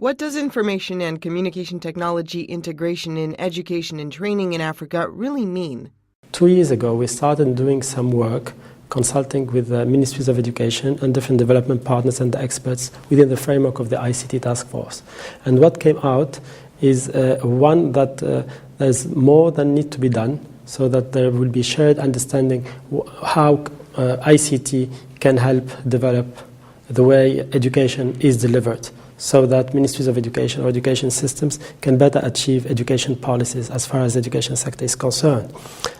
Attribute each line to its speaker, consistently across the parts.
Speaker 1: What does information and communication technology integration in education and training in Africa really mean?
Speaker 2: 2 years ago, we started doing some work consulting with the Ministries of Education and different development partners and experts within the framework of the ICT task force. And what came out is one that there's more than need to be done, so that there will be shared understanding how ICT can help develop the way education is delivered, so that ministries of education or education systems can better achieve education policies as far as the education sector is concerned.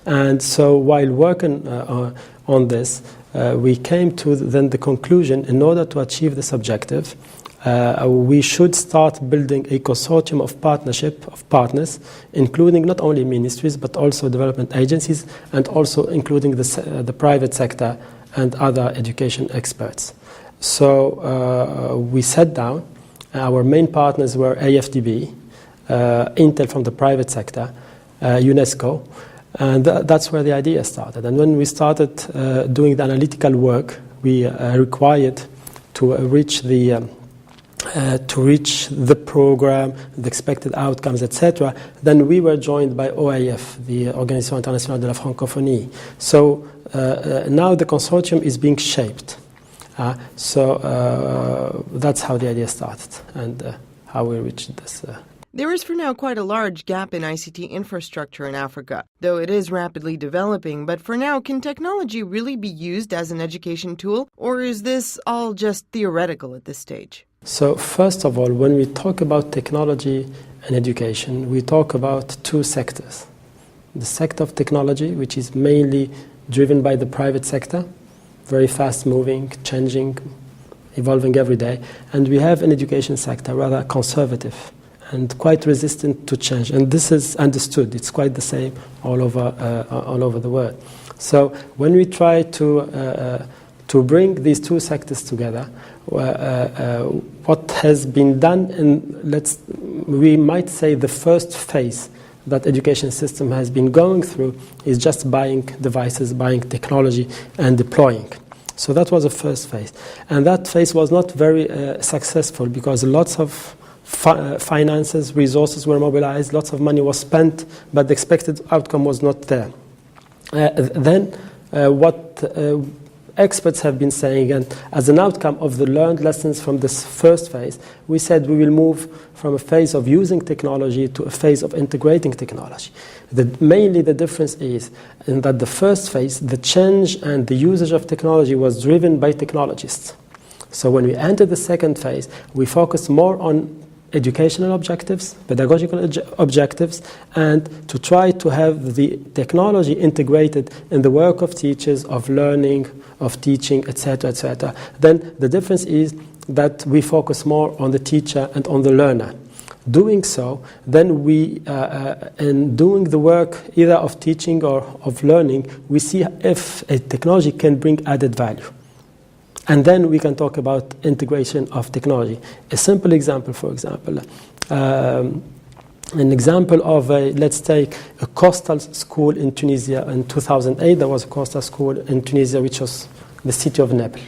Speaker 2: And so while working on this, we came to then the conclusion, in order to achieve this objective, we should start building a consortium of partners, including not only ministries but also development agencies, and also including the private sector and other education experts. So we sat down. Our main partners were AFDB, Intel from the private sector, UNESCO, and that's where the idea started. And when we started doing the analytical work, we required to reach the program, the expected outcomes, etc., then we were joined by OIF, the Organisation Internationale de la Francophonie. So now the consortium is being shaped. So that's how the idea started and how we reached this.
Speaker 1: There is for now quite a large gap in ICT infrastructure in Africa, though it is rapidly developing. But for now, can technology really be used as an education tool, or is this all just theoretical at this stage?
Speaker 2: So first of all, when we talk about technology and education, we talk about two sectors. The sector of technology, which is mainly driven by the private sector, very fast-moving, changing, evolving every day. And we have an education sector, rather conservative and quite resistant to change. And this is understood. It's quite the same all over the world. So when we try to bring these two sectors together, what has been done in, we might say, the first phase that education system has been going through is just buying devices, buying technology, and deploying. So that was the first phase. And that phase was not very successful because lots of finances, resources were mobilized, lots of money was spent, but the expected outcome was not there. Then what experts have been saying, and as an outcome of the learned lessons from this first phase, we said we will move from a phase of using technology to a phase of integrating technology. Mainly the difference is in that the first phase, the change and the usage of technology was driven by technologists. So when we entered the second phase, we focused more on educational objectives, pedagogical objectives, and to try to have the technology integrated in the work of teachers, of learning, of teaching, etc., etc. Then the difference is that we focus more on the teacher and on the learner. Doing so, then we, in doing the work either of teaching or of learning, we see if a technology can bring added value. And then we can talk about integration of technology. A simple example, for example, an example of let's take a coastal school in Tunisia. In 2008, there was a coastal school in Tunisia, which was the city of Naples,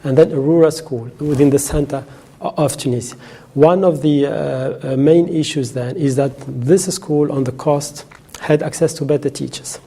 Speaker 2: and then a rural school within the center of Tunisia. One of the main issues then is that this school on the coast had access to better teachers.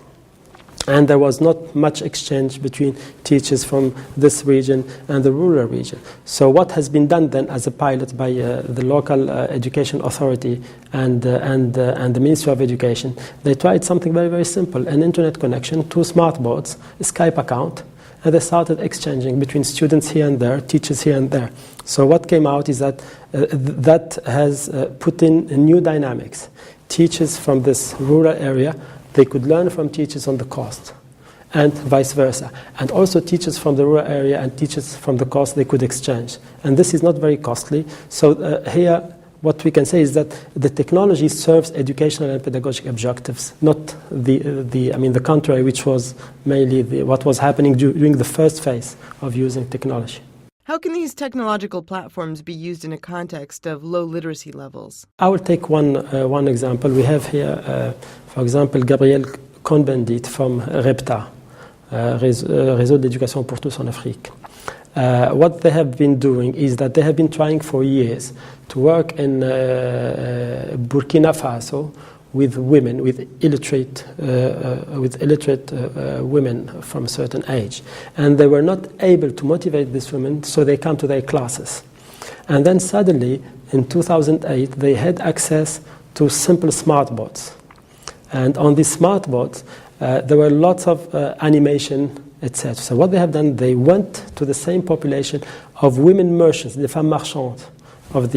Speaker 2: And there was not much exchange between teachers from this region and the rural region. So what has been done then as a pilot by the local education authority and the Ministry of Education, they tried something very, very simple, an internet connection, 2 smart boards, a Skype account, and they started exchanging between students here and there, teachers here and there. So what came out is that that has put in new dynamics. Teachers from this rural area, they could learn from teachers on the coast, and vice versa. And also teachers from the rural area and teachers from the coast, they could exchange. And this is not very costly. So here, what we can say is that the technology serves educational and pedagogic objectives, not the contrary, which was mainly what was happening during the first phase of using technology.
Speaker 1: How can these technological platforms be used in a context of low literacy levels?
Speaker 2: I will take one example. We have here, for example, Gabriel Cohn-Bendit from REPTA, Réseau d'éducation pour tous en Afrique. what they have been doing is that they have been trying for years to work in Burkina Faso with women, with illiterate women from a certain age. And they were not able to motivate these women, so they come to their classes. And then suddenly, in 2008, they had access to simple smartboards. And on these smartboards, there were lots of animation, etc. So what they have done, they went to the same population of women merchants, les femmes marchandes, of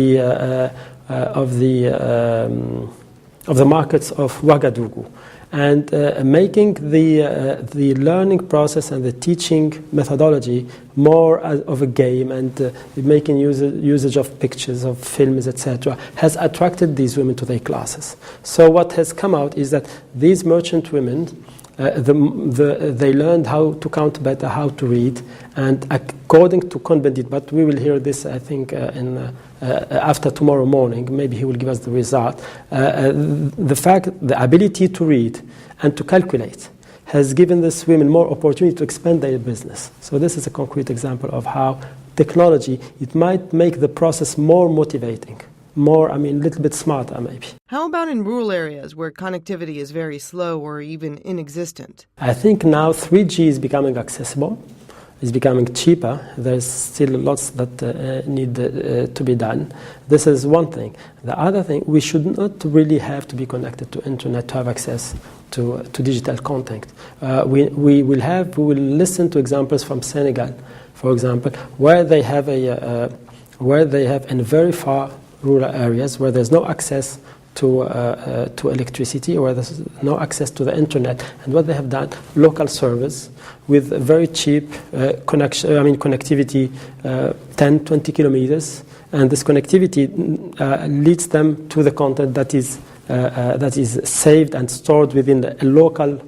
Speaker 2: the markets of Ouagadougou, and making the learning process and the teaching methodology more of a game, and making usage of pictures, of films, etc., has attracted these women to their classes. So what has come out is that these merchant women, they learned how to count better, how to read, and according to Cohn-Bendit, but we will hear this, I think, after tomorrow morning, maybe he will give us the result. The ability to read and to calculate has given these women more opportunity to expand their business. So this is a concrete example of how technology, it might make the process more motivating, a little bit smarter maybe.
Speaker 1: How about in rural areas where connectivity is very slow or even inexistent?
Speaker 2: I think now 3G is becoming accessible. It's becoming cheaper. There's still lots that need to be done. This is one thing. The other thing, we should not really have to be connected to internet to have access to digital content. We will listen to examples from Senegal, for example, where they have in very far rural areas where there's no access to electricity, or there's no access to the internet. And what they have done, local service with very cheap connectivity, 10, 20 kilometers, and this connectivity leads them to the content that is saved and stored within the local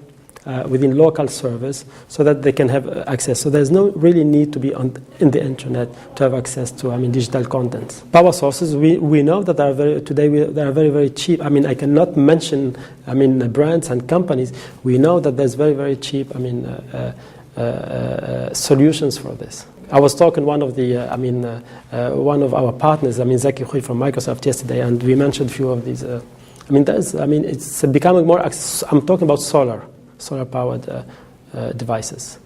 Speaker 2: servers, so that they can have access. So there's no really need to be in the internet to have access to digital content. Power sources, we know that they are very, very cheap. I cannot mention brands and companies. We know that there's very, very cheap solutions for this. I was talking one of our partners, Zaki Khoui from Microsoft yesterday, and we mentioned a few of these. It's becoming more. I'm talking about solar-powered devices.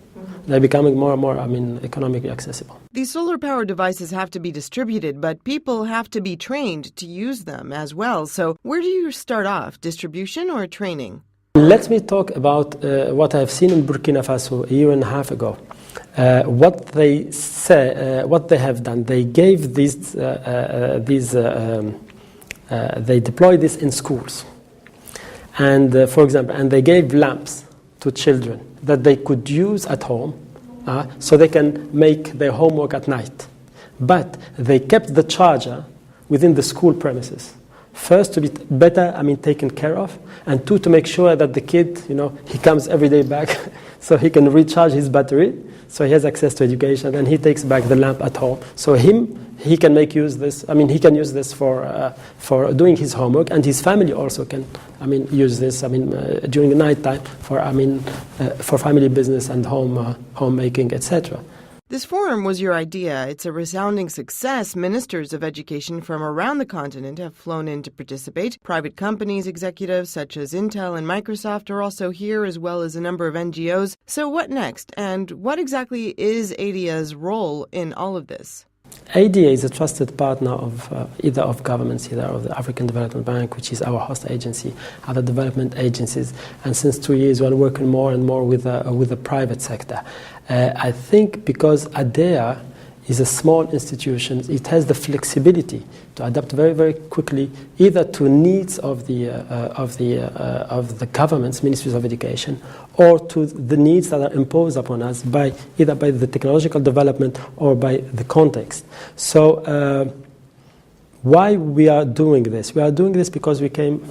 Speaker 2: They're becoming more and more, economically accessible.
Speaker 1: These solar-powered devices have to be distributed, but people have to be trained to use them as well. So where do you start off, distribution or training?
Speaker 2: Let me talk about what I've seen in Burkina Faso a year and a half ago. What they have done, they gave they deployed this in schools. And for example, and they gave lamps to children that they could use at home, so they can make their homework at night. But they kept the charger within the school premises. First, to be better, taken care of, and two, to make sure that the kid, he comes every day back, so he can recharge his battery, so he has access to education, and he takes back the lamp at home. So he can make use this. He can use this for doing his homework, and his family also can, use this. During the night time for family business and homemaking, etc.
Speaker 1: This forum was your idea. It's a resounding success. Ministers of education from around the continent have flown in to participate. Private companies, executives such as Intel and Microsoft are also here, as well as a number of NGOs. So what next? And what exactly is ADEA's role in all of this?
Speaker 2: ADEA is a trusted partner of either of governments, either of the African Development Bank, which is our host agency, other development agencies, and since 2 years we're working more and more with the private sector. I think because ADEA is a small institution, it has the flexibility to adapt very, very quickly, either to needs of the government's ministries of education, or to the needs that are imposed upon us either by the technological development or by the context. So why we are doing this? We are doing this because we came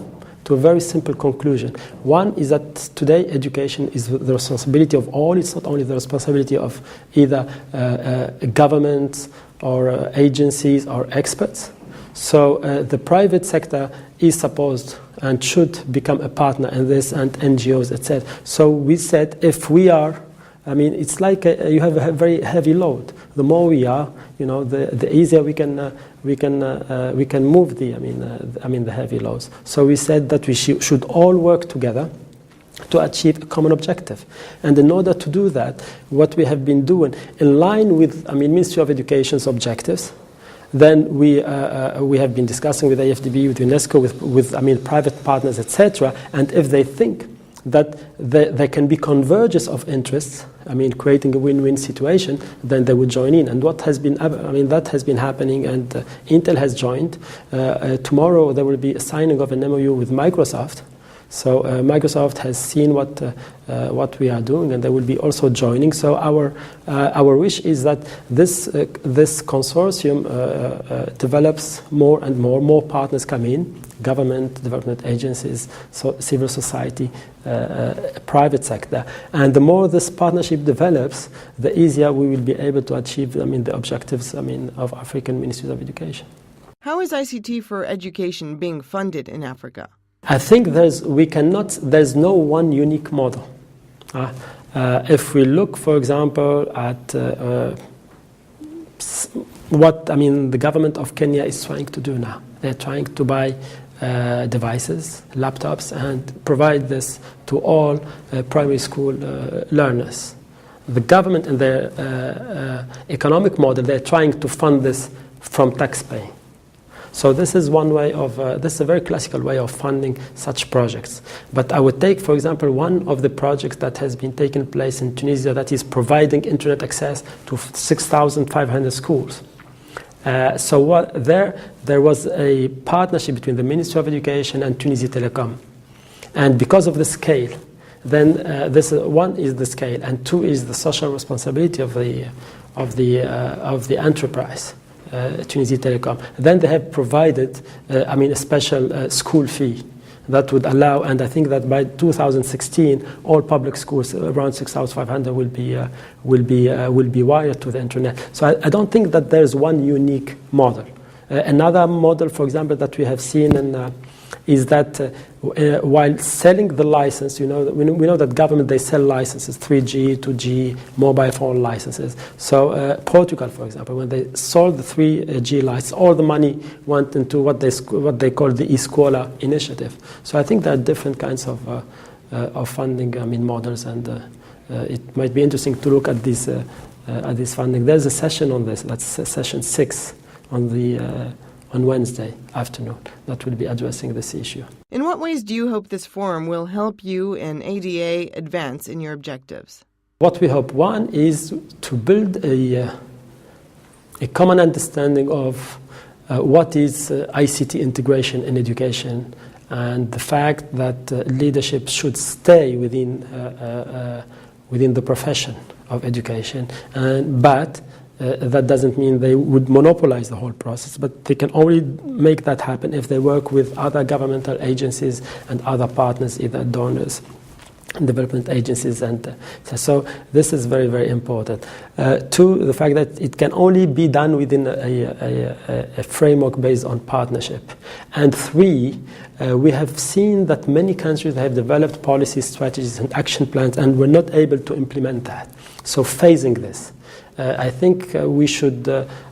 Speaker 2: to a very simple conclusion. One is that today education is the responsibility of all. It's not only the responsibility of either governments or agencies or experts. So the private sector is supposed and should become a partner in this, and NGOs, etc. So we said if we are I mean, it's like you have a very heavy load. The more we are, the easier we can move the heavy loads. So we said that we should all work together to achieve a common objective. And in order to do that, what we have been doing, in line with, Ministry of Education's objectives, then we have been discussing with AFDB, with UNESCO, with private partners, etc. And if they think that there can be convergence of interests, creating a win-win situation, then they would join in. And what has been, that has been happening, and Intel has joined. Tomorrow there will be a signing of an MOU with Microsoft. So Microsoft has seen what we are doing, and they will be also joining. So our wish is that this consortium develops more and more partners come in, government, development agencies, civil society, private sector. And the more this partnership develops, the easier we will be able to achieve the objectives of African ministries of education.
Speaker 1: How is ICT for education being funded in Africa?
Speaker 2: I think there's no one unique model. If we look, for example, at what the government of Kenya is trying to do now, they're trying to buy devices, laptops, and provide this to all primary school learners. The government and their economic model, they're trying to fund this from taxpaying. So this is one way of, this is a very classical way of funding such projects. But I would take, for example, one of the projects that has been taking place in Tunisia that is providing internet access to 6,500 schools. There was a partnership between the Ministry of Education and Tunisia Telecom. And because of the scale, then one is the scale, and two is the social responsibility of the enterprise. Tunisia Telecom. Then they have provided, a special school fee that would allow, and I think that by 2016, all public schools, around 6,500, will be wired to the internet. So I don't think that there's one unique model. Another model, for example, that we have seen is that while selling the license, we know that government, they sell licenses, 3G, 2G, mobile phone licenses. So Portugal, for example, when they sold the 3G license, all the money went into what they call the Escola initiative. So I think there are different kinds of funding models, and it might be interesting to look at this funding. There's a session on this, that's session 6 on Wednesday afternoon, that will be addressing this issue.
Speaker 1: In what ways do you hope this forum will help you and ADEA advance in your objectives?
Speaker 2: What we hope, one, is to build a common understanding of what is ICT integration in education, and the fact that leadership should stay within the profession of education, but that doesn't mean they would monopolize the whole process, but they can only make that happen if they work with other governmental agencies and other partners, either donors, development agencies, and so this is very, very important. Two, the fact that it can only be done within a framework based on partnership. And three, we have seen that many countries have developed policies, strategies, and action plans, and were not able to implement that. So phasing this. I think we should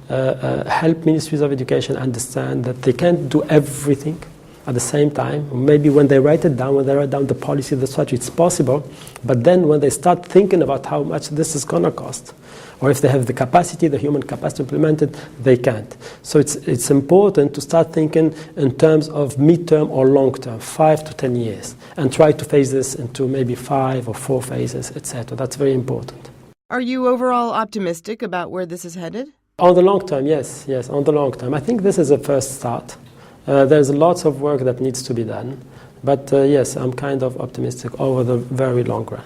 Speaker 2: help ministries of education understand that they can't do everything at the same time. Maybe when they write down the policy, the strategy, it's possible. But then when they start thinking about how much this is going to cost, or if they have the capacity, the human capacity to implement it, they can't. So it's important to start thinking in terms of midterm or long term, 5 to 10 years, and try to phase this into maybe 5 or 4 phases, etc. That's very important.
Speaker 1: Are you overall optimistic about where this is headed?
Speaker 2: On the long term, yes, on the long term. I think this is a first start. There's lots of work that needs to be done, but yes, I'm kind of optimistic over the very long run.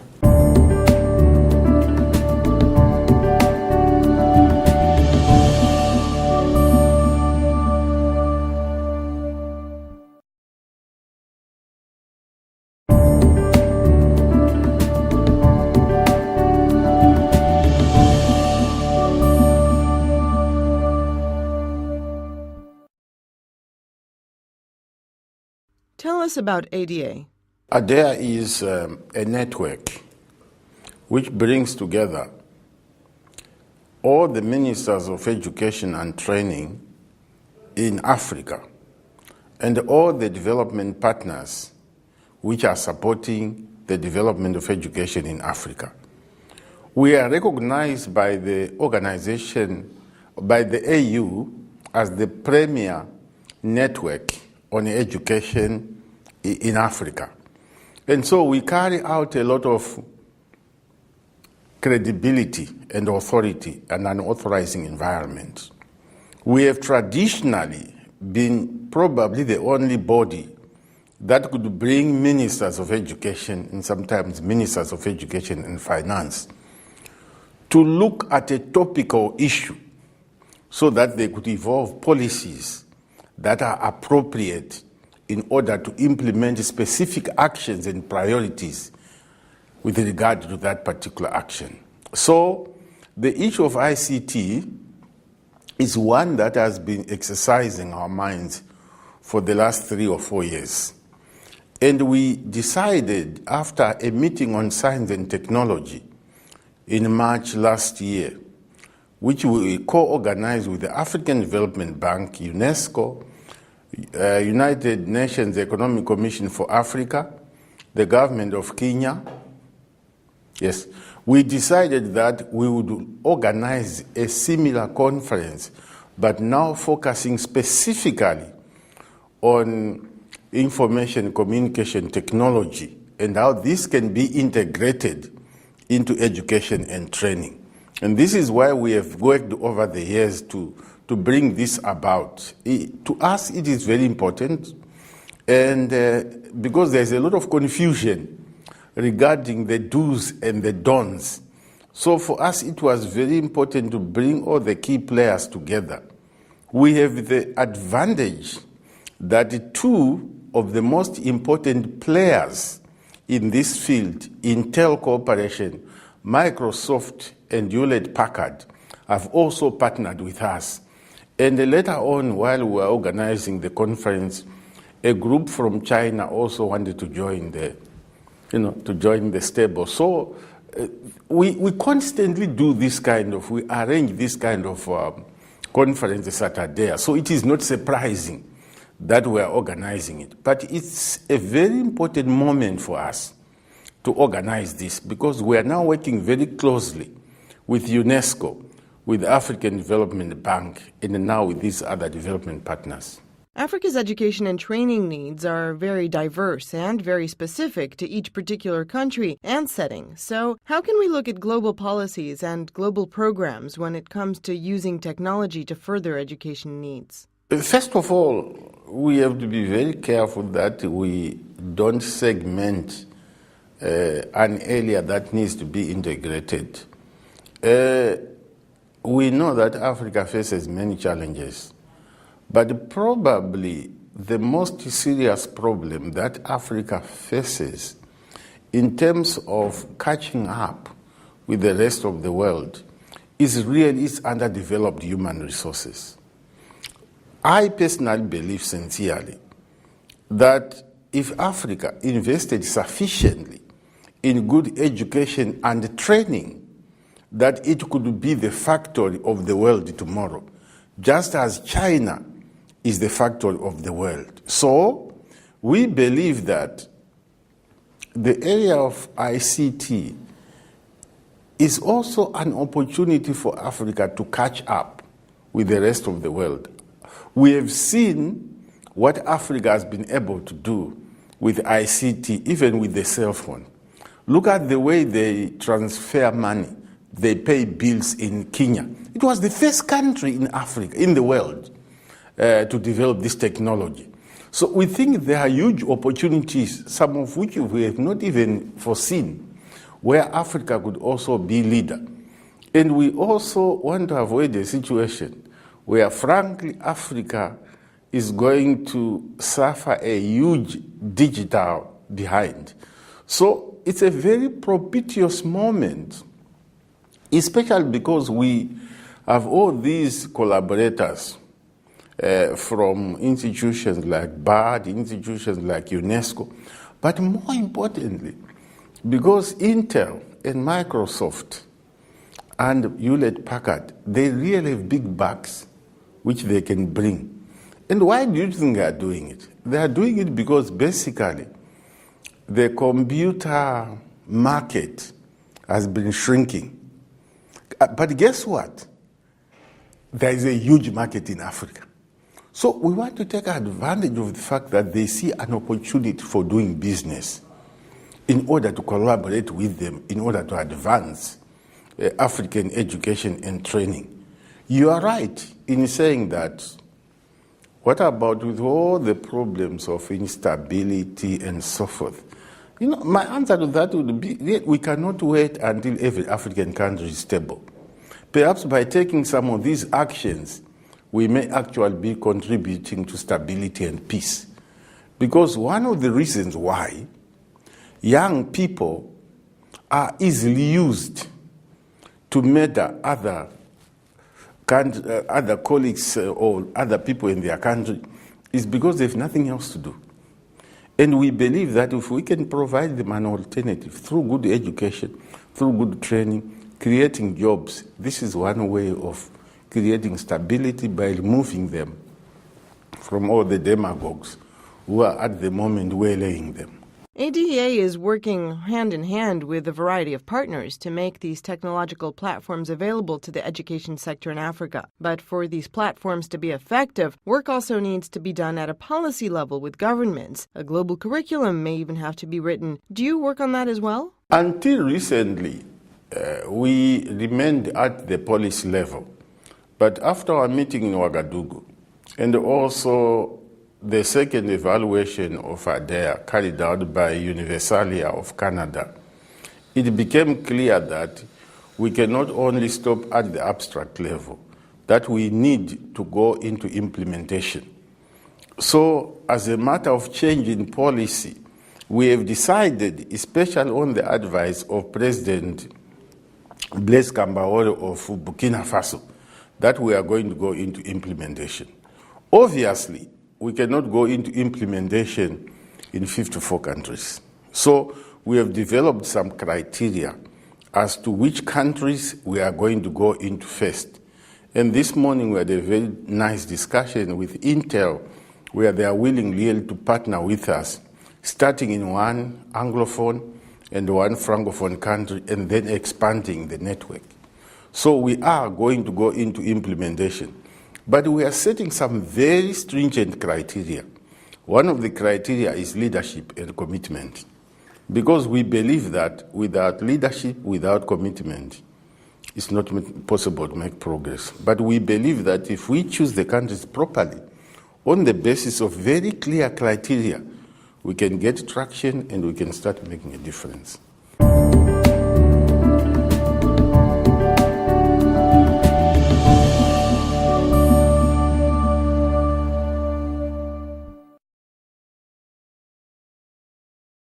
Speaker 1: Tell us about ADEA.
Speaker 3: ADEA is a network which brings together all the ministers of education and training in Africa and all the development partners which are supporting the development of education in Africa. We are recognized by the organization, by the AU, as the premier network on education in Africa. And so we carry out a lot of credibility and authority and an authorizing environment. We have traditionally been probably the only body that could bring ministers of education and sometimes ministers of education and finance to look at a topical issue so that they could evolve policies that are appropriate in order to implement specific actions and priorities with regard to that particular action. So the issue of ICT is one that has been exercising our minds for the last 3 or 4 years. And we decided after a meeting on science and technology in March last year, which we co-organized with the African Development Bank, UNESCO, United Nations Economic Commission for Africa, the government of Kenya. Yes, we decided that we would organize a similar conference, but now focusing specifically on information communication technology and how this can be integrated into education and training. And this is why we have worked over the years to bring this about. To us, it is very important, and because there's a lot of confusion regarding the do's and the don'ts. So for us, it was very important to bring all the key players together. We have the advantage that 2 of the most important players in this field, Intel Corporation, Microsoft, and Hewlett-Packard, have also partnered with us. And later on, while we were organizing the conference, a group from China also wanted to join the stable. So we constantly do this we arrange this kind of conferences at ADEA. So it is not surprising that we are organizing it. But it's a very important moment for us to organize this because we are now working very closely with UNESCO, with the African Development Bank, and now with these other development partners.
Speaker 1: Africa's education and training needs are very diverse and very specific to each particular country and setting. So how can we look at global policies and global programs when it comes to using technology to further education needs?
Speaker 3: First of all, we have to be very careful that we don't segment an area that needs to be integrated. We know that Africa faces many challenges, but probably the most serious problem that Africa faces in terms of catching up with the rest of the world is really its underdeveloped human resources. I personally believe sincerely that if Africa invested sufficiently in good education and training, that it could be the factory of the world tomorrow, just as China is the factory of the world. So we believe that the area of ICT is also an opportunity for Africa to catch up with the rest of the world. We have seen what Africa has been able to do with ICT, even with the cell phone. Look at the way they transfer money. They pay bills in Kenya. It was the first country in Africa, in the world, to develop this technology. So we think there are huge opportunities, some of which we have not even foreseen, where Africa could also be leader. And we also want to avoid a situation where, frankly, Africa is going to suffer a huge digital behind. So it's a very propitious moment, especially because we have all these collaborators from institutions like BAD, institutions like UNESCO, but more importantly, Because Intel and Microsoft and Hewlett-Packard, they really have big bucks which they can bring. And why do you think they are doing it? They are doing it because basically the computer market has been shrinking. But guess what? There is a huge market in Africa. So we want to take advantage of the fact that they see an opportunity for doing business in order to collaborate with them, in order to advance African education and training. You are right in saying that what about with all the problems of instability and so forth? You know, my answer to that would be we cannot wait until every African country is stable. Perhaps by taking some of these actions, we may actually be contributing to stability and peace. Because one of the reasons why young people are easily used to murder other colleagues or other people in their country is because they have nothing else to do. And we believe that if we can provide them an alternative through good education, through good training, creating jobs, this is one way of creating stability by removing them from all the demagogues who are at the moment waylaying them.
Speaker 1: ADEA is working hand in hand with a variety of partners to make these technological platforms available to the education sector in Africa. But for these platforms to be effective, work also needs to be done at a policy level with governments. A global curriculum may even have to be written. Do you work on that as well?
Speaker 3: Until recently, we remained at the policy level. But after our meeting in Ouagadougou, and also the second evaluation of ADEA carried out by Universalia of Canada, it became clear that we cannot only stop at the abstract level, that we need to go into implementation. So, as a matter of change in policy, we have decided, especially on the advice of President Blaise Compaoré of Burkina Faso, that we are going to go into implementation. Obviously, we cannot go into implementation in 54 countries. So we have developed some criteria as to which countries we are going to go into first. And this morning we had a very nice discussion with Intel, where they are willing really to partner with us, starting in one Anglophone and one Francophone country, and then expanding the network. So we are going to go into implementation. But we are setting some very stringent criteria. One of the criteria is leadership and commitment, because we believe that without leadership, without commitment, it's not possible to make progress. But we believe that if we choose the countries properly, on the basis of very clear criteria, we can get traction and we can start making a difference.